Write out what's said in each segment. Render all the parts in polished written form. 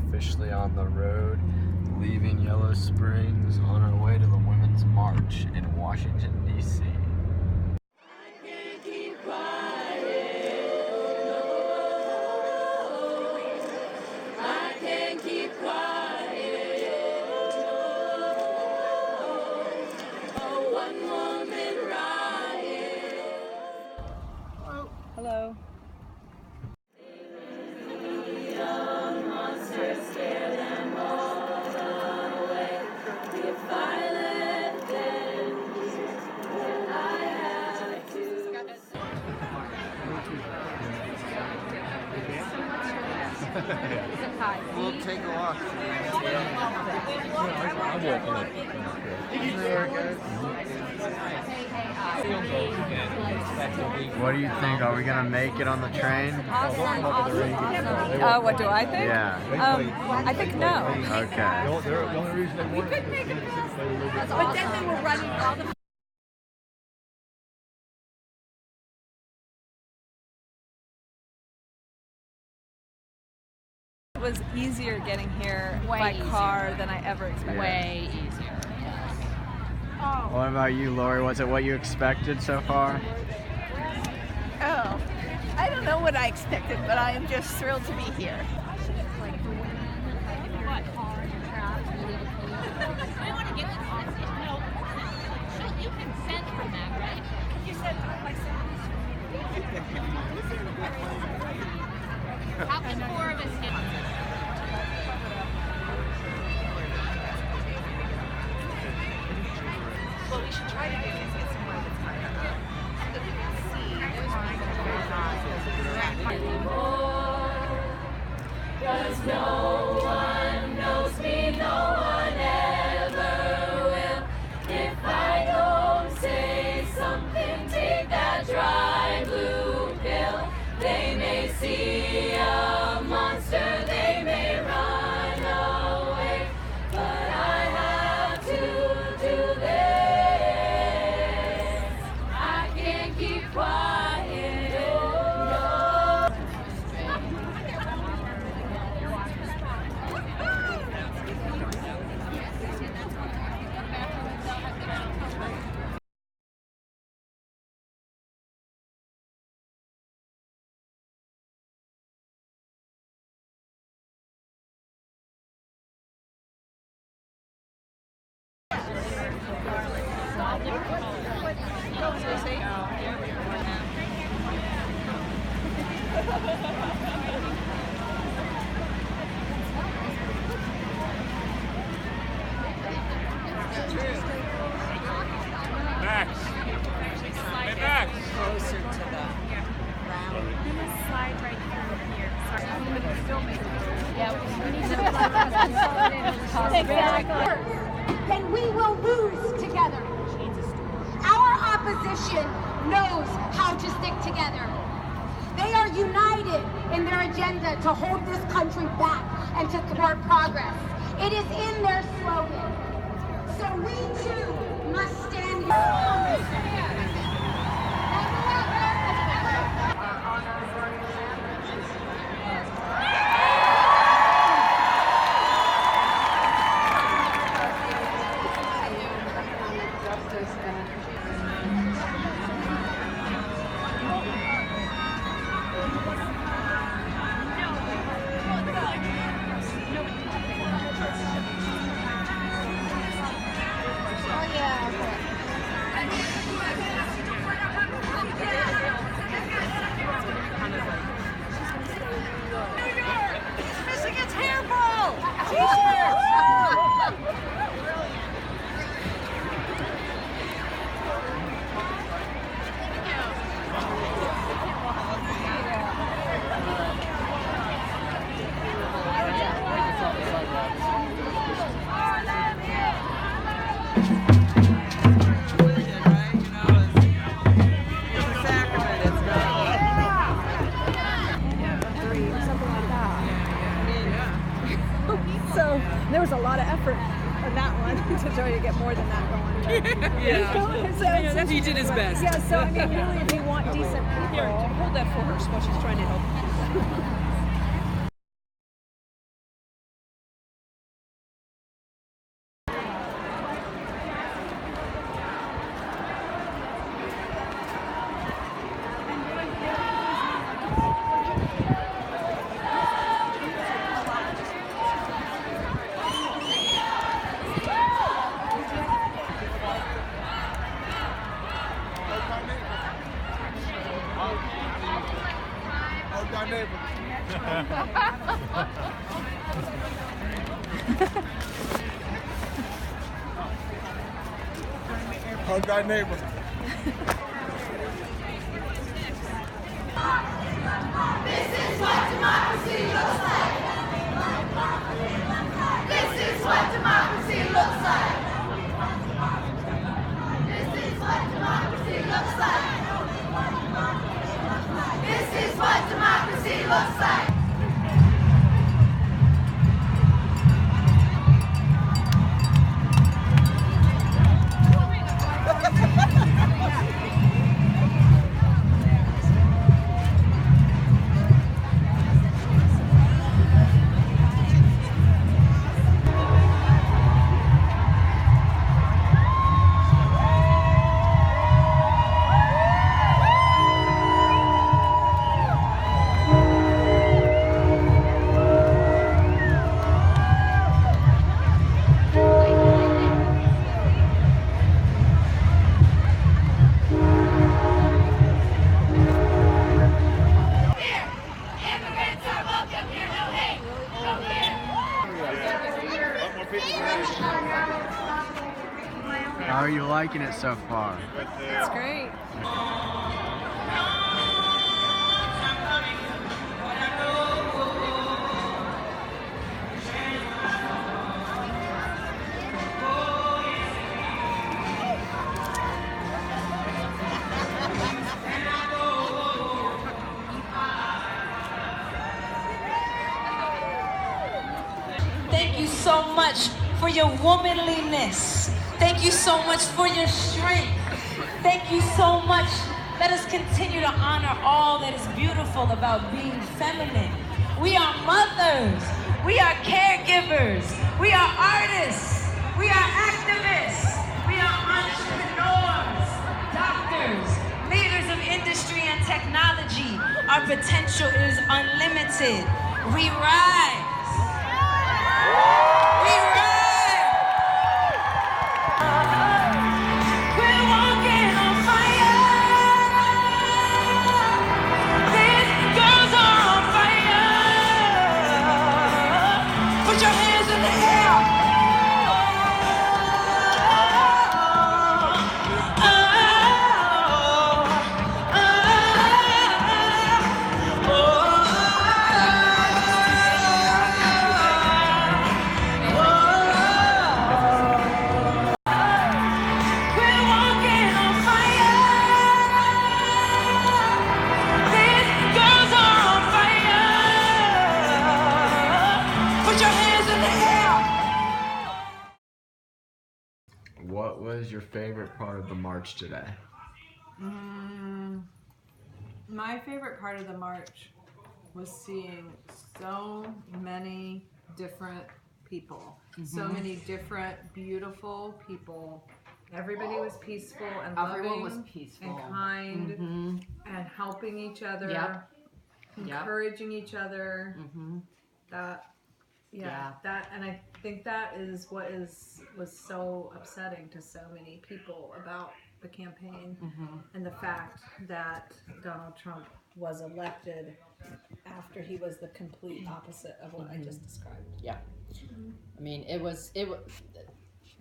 officially on the road, leaving Yellow Springs on our way to the Women's March in Washington, D.C. Hello. We'll take a walk. What do you think? Are we gonna make it on the train? What do I think? Yeah. I think no. Okay. The only reason they wanted to make it they were a little bit But then they were running all the. It was easier getting here by car than I ever expected. Way easier. Yes. What about you, Lori? Was it what you expected so far? Oh, I don't know what I expected, but I am just thrilled to be here. You can send from that, right? You send from my How can four of us get? What we should try to do is get somewhere that's higher up so that we can see Cause no one knows me, no one ever will. If I don't say something, take that dry blue pill. They may see a monster, they may run away, but I have to do this. I can't keep quiet. Max. Hey, Max. closer to the ground. I'm gonna slide right through here. Sorry, but it's still making then we will lose together. Our opposition knows how to stick together. They are united in their agenda to hold this country back and to thwart progress. It is in their slogan. So we too must stand here. So there was a lot of effort in that one to try to get more than that going. Yeah. So He did his best. Yeah, so I mean, really, if you want decent people. Here, hold that for her while she's trying to help. neighbor. Hug thy neighbor. This is what democracy looks like. This is what democracy looks like. This is what democracy looks like. This is what democracy looks like. How are you liking it so far? It's great. Thank you so much for your womanliness. Thank you so much for your strength. Thank you so much. Let us continue to honor all that is beautiful about being feminine. We are mothers. We are caregivers. We are artists. We are activists. We are entrepreneurs, doctors, leaders of industry and technology. Our potential is unlimited. We rise. We rise. We're walking on fire. These girls are on fire. Put your hands in the air. What was your favorite part of the march today? My favorite part of the march was seeing so many different people, so many different beautiful people. Everybody was peaceful and loving. Everyone was peaceful and kind and helping each other, encouraging each other. That that, and I think that is what was so upsetting to so many people about the campaign and the fact that Donald Trump was elected after he was the complete opposite of what I just described. Yeah. I mean, it was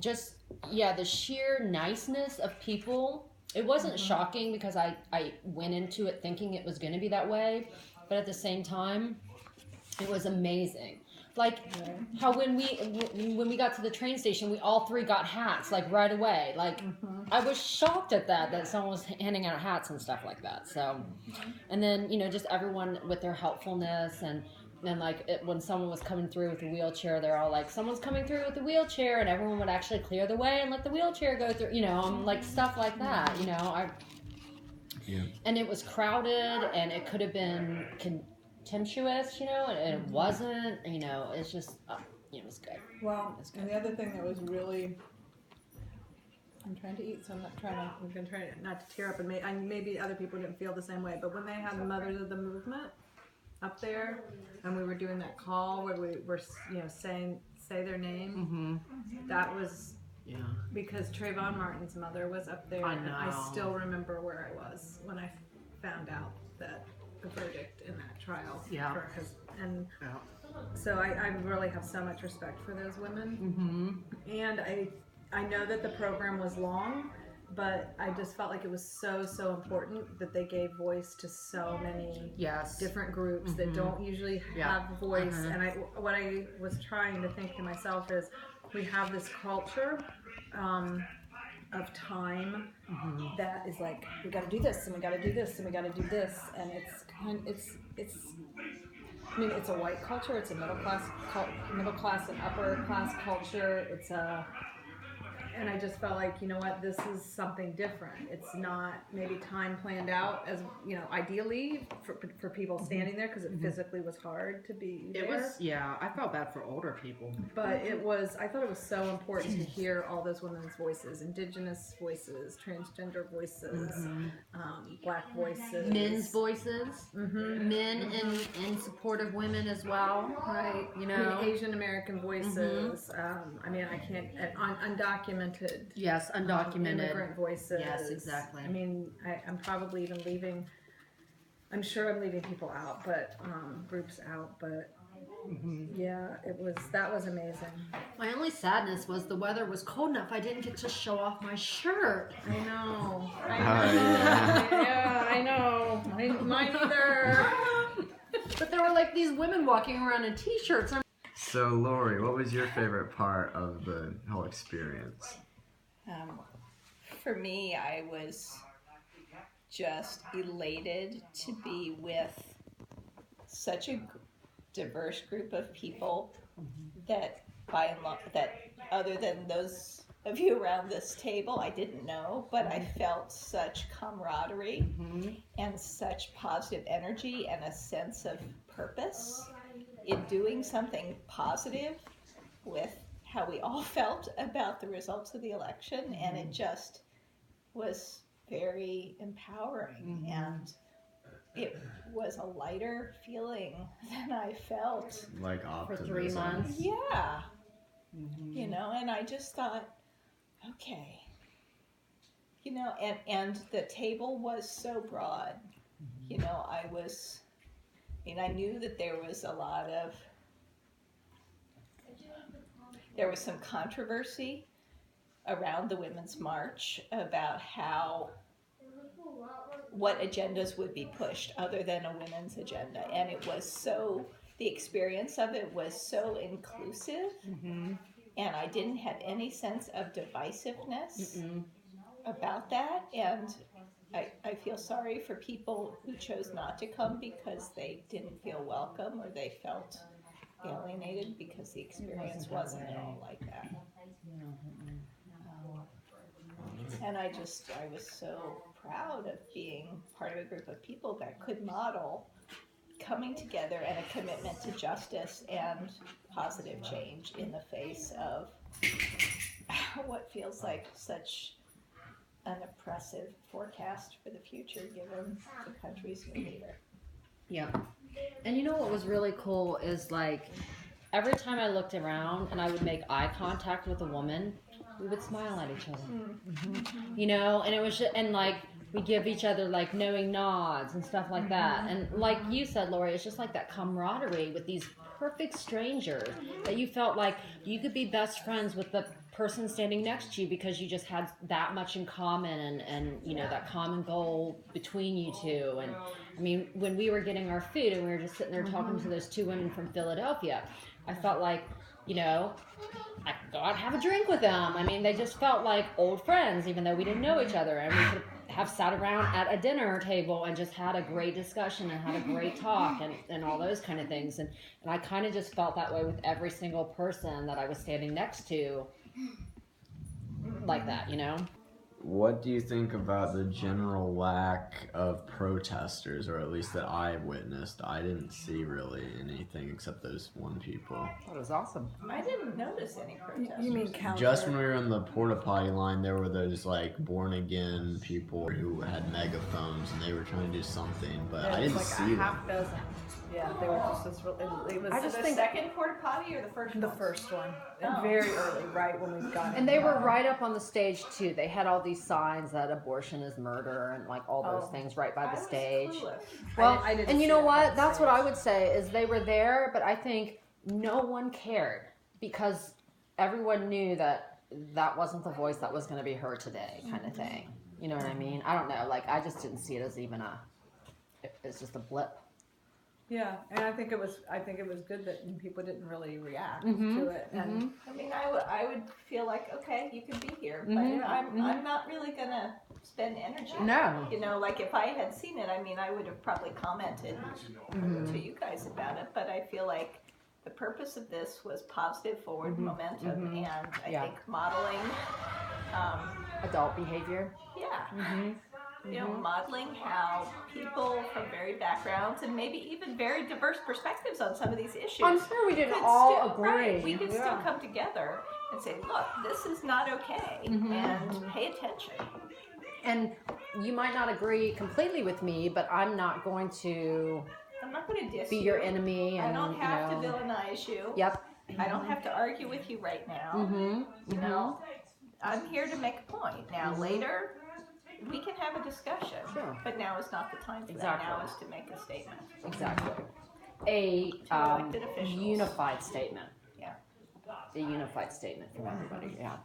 just, the sheer niceness of people. It wasn't shocking because I went into it thinking it was going to be that way, but at the same time, it was amazing. Like how when we got to the train station, we all three got hats like right away. Like I was shocked at that someone was handing out hats and stuff like that. So, and then just everyone with their helpfulness and like when someone was coming through with a wheelchair, they're all like, someone's coming through with a wheelchair, and everyone would actually clear the way and let the wheelchair go through. Like stuff like that. And it was crowded, and it could have been contemptuous, and it wasn't, it's just, it was good. Well, and the other thing that was really, I'm trying to eat, so I'm not trying to, I'm going to try not to tear up, and maybe other people didn't feel the same way, but when they had the Mothers of the Movement up there, and we were doing that call where we were, say their name, that was, because Trayvon Martin's mother was up there, and I still remember where I was when I found out that a verdict in that trial. Yeah. And so I really have so much respect for those women. And I know that the program was long, but I just felt like it was so important that they gave voice to so many different groups that don't usually have a voice. And what I was trying to think to myself is, we have this culture of time that is like, we got to do this and we got to do this and we got to do this, and it's I mean, it's a white culture, it's a middle class and upper class culture. And I just felt like, you know what, this is something different. It's not maybe time planned out as, you know, ideally for people standing there, because it physically was hard to be there. It was, I felt bad for older people. But I thought it was so important to hear all those women's voices, indigenous voices, transgender voices, black voices. Men's voices. Men in support of women as well. Right. You know. I mean, Asian American voices. I mean, I can't, undocumented. Yes, undocumented. Immigrant voices. Yes, exactly. I mean, I'm probably even leaving, I'm sure I'm leaving people out, but groups out, but that was amazing. My only sadness was the weather was cold enough I didn't get to show off my shirt. I know. Yeah, I know. Mine either. But there were like these women walking around in t-shirts. So, Lori, what was your favorite part of the whole experience? For me, I was just elated to be with such a diverse group of people that, by and large, that other than those of you around this table, I didn't know, but I felt such camaraderie and such positive energy and a sense of purpose in doing something positive with how we all felt about the results of the election, and it just was very empowering, and it was a lighter feeling than I felt like optimism. For 3 months. Yeah. You know, and I just thought, okay, you know, and the table was so broad. You know, I knew that there was some controversy around the Women's March about what agendas would be pushed other than a women's agenda. And the experience of it was so inclusive, and I didn't have any sense of divisiveness about that. And I feel sorry for people who chose not to come because they didn't feel welcome or they felt alienated because the experience wasn't at all like that. And I was so proud of being part of a group of people that could model coming together and a commitment to justice and positive change in the face of what feels like such an oppressive forecast for the future given the country's new leader. Yeah. And you know what was really cool is, like, every time I looked around and I would make eye contact with a woman, we would smile at each other. You know, and it was just, and like we give each other like knowing nods and stuff like that. And like you said, Lori, it's just like that camaraderie with these perfect strangers that you felt like you could be best friends with the person standing next to you because you just had that much in common and you know, that common goal between you two. And I mean, when we were getting our food and we were just sitting there talking to those two women from Philadelphia, I felt like, you know, I could go out and have a drink with them. I mean, they just felt like old friends, even though we didn't know each other. And we could have sat around at a dinner table and just had a great discussion and had a great talk and all those kind of things. And I kind of just felt that way with every single person that I was standing next to, like that, you know? What do you think about the general lack of protesters, or at least that I witnessed? I didn't see really anything except those one people. That was awesome. I didn't notice any protesters. You mean counter? Just when we were in the porta potty line, there were those like born again people who had megaphones and they were trying to do something, but I didn't see them. Half dozen. Yeah, they were just this. It was I just the think second porta potty or the first the one? first one, Oh. very early, right when we got. and they were right up on the stage too. They had all these signs that abortion is murder and like all those things right by the stage. Well, I didn't and you see know that what? on That's what stage. I would say is they were there, but I think no one cared because everyone knew that that wasn't the voice that was going to be heard today, kind of thing. You know what I mean? I don't know. Like I just didn't see it as even it's just a blip. Yeah, and I think it was good that people didn't really react Mm-hmm. to it. And I mean, I would feel like, okay, you can be here, but Mm-hmm. I'm not really gonna spend energy. No. You know, like if I had seen it, I mean, I would have probably commented to you guys about it, but I feel like the purpose of this was positive forward momentum and I think modeling Adult behavior. Yeah. You know, modeling how people from varied backgrounds and maybe even very diverse perspectives on some of these issues. I'm sure we didn't could all still, agree. Right, we could still come together and say, look, this is not okay, and pay attention. And you might not agree completely with me, but I'm not going to I'm not going to diss be you. your enemy. And, I don't have to villainize you. Yep. I don't have to argue with you right now. You know, I'm here to make a point. Now, later, we can have a discussion, but now is not the time for that. Now is to make a statement. Exactly. A unified statement. Yeah. A unified statement from everybody. Yeah.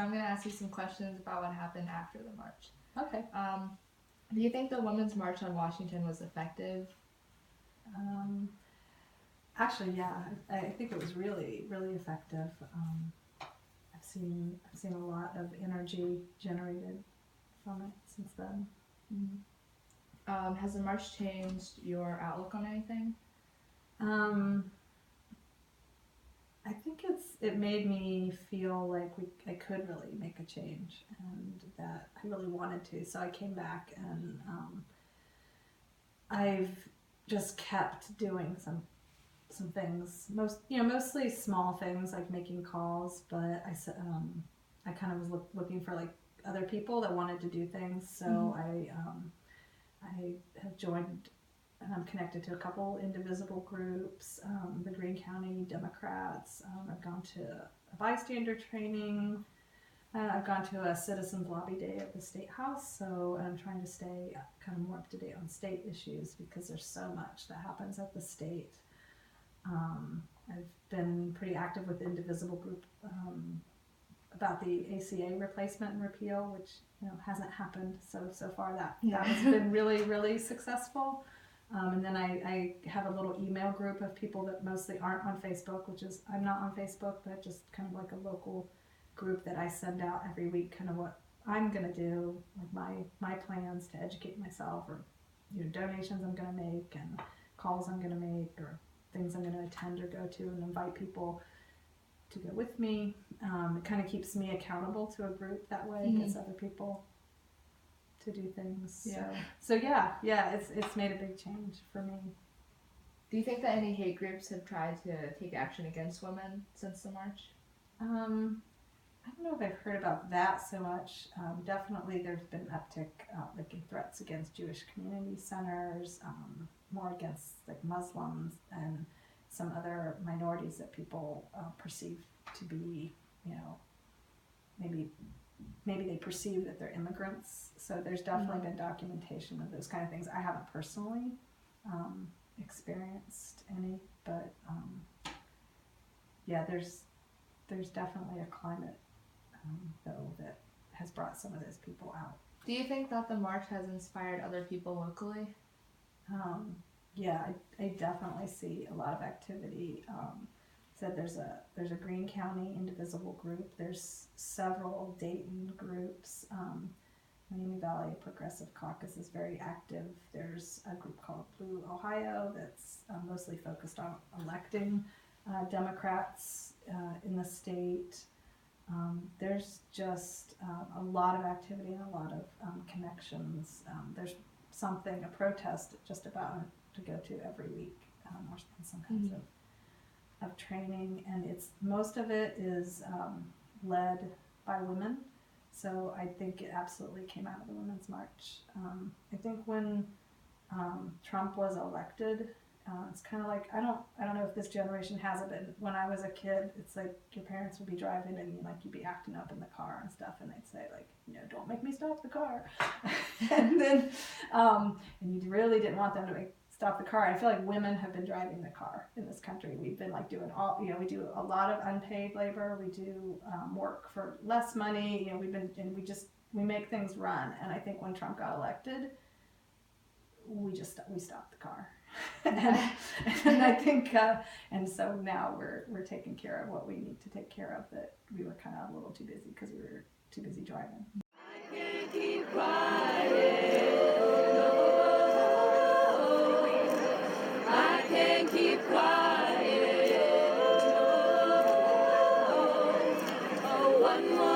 I'm going to ask you some questions about what happened after the march. Okay. Do you think the Women's March on Washington was effective? Actually, yeah, I think it was really, really effective. I've seen a lot of energy generated from it since then. Has the march changed your outlook on anything? I think it made me feel like I could really make a change and that I really wanted to. So I came back and I've just kept doing some things. Mostly small things like making calls, but I kind of was looking for like other people that wanted to do things. So I have joined. And I'm connected to a couple indivisible groups, the Greene County Democrats. I've gone to a bystander training. I've gone to a citizens lobby day at the State House. So I'm trying to stay kind of more up to date on state issues because there's so much that happens at the state. I've been pretty active with the indivisible group about the ACA replacement and repeal, which hasn't happened. So far that has been really, really successful. And then I have a little email group of people that mostly aren't on Facebook, which is, I'm not on Facebook, but just kind of like a local group that I send out every week, kind of what I'm going to do, like my plans to educate myself, or donations I'm going to make and calls I'm going to make, or things I'm going to attend or go to, and invite people to go with me. It kind of keeps me accountable to a group that way, gets other people to do things. So yeah, it's made a big change for me. Do you think that any hate groups have tried to take action against women since the march? I don't know if I've heard about that so much. Definitely there's been an uptick like in threats against Jewish community centers, more against like Muslims and some other minorities that people perceive to be, maybe they perceive that they're immigrants. So there's definitely been documentation of those kind of things. I haven't personally experienced any, but there's definitely a climate though that has brought some of those people out. Do you think that the march has inspired other people locally? Yeah, I definitely see a lot of activity. Said there's a Greene County Indivisible group. There's several Dayton groups. Miami Valley Progressive Caucus is very active. There's a group called Blue Ohio that's mostly focused on electing Democrats in the state. There's just a lot of activity and a lot of connections. There's a protest just about to go to every week, or some kinds of of training, and most of it is led by women. So I think it absolutely came out of the Women's March. I think when Trump was elected, it's kind of like I don't know if this generation has it, but when I was a kid, it's like your parents would be driving and you'd be acting up in the car and stuff, and they'd say don't make me stop the car, and then and you really didn't want them to stop the car. I feel like women have been driving the car in this country. We've been doing we do a lot of unpaid labor. We do work for less money. We make things run. And I think when Trump got elected, we stopped the car. and I think and so now we're taking care of what we need to take care of, that we were kind of a little too busy because we were too busy driving. I can't keep quiet. I can't keep quiet. Oh, one more.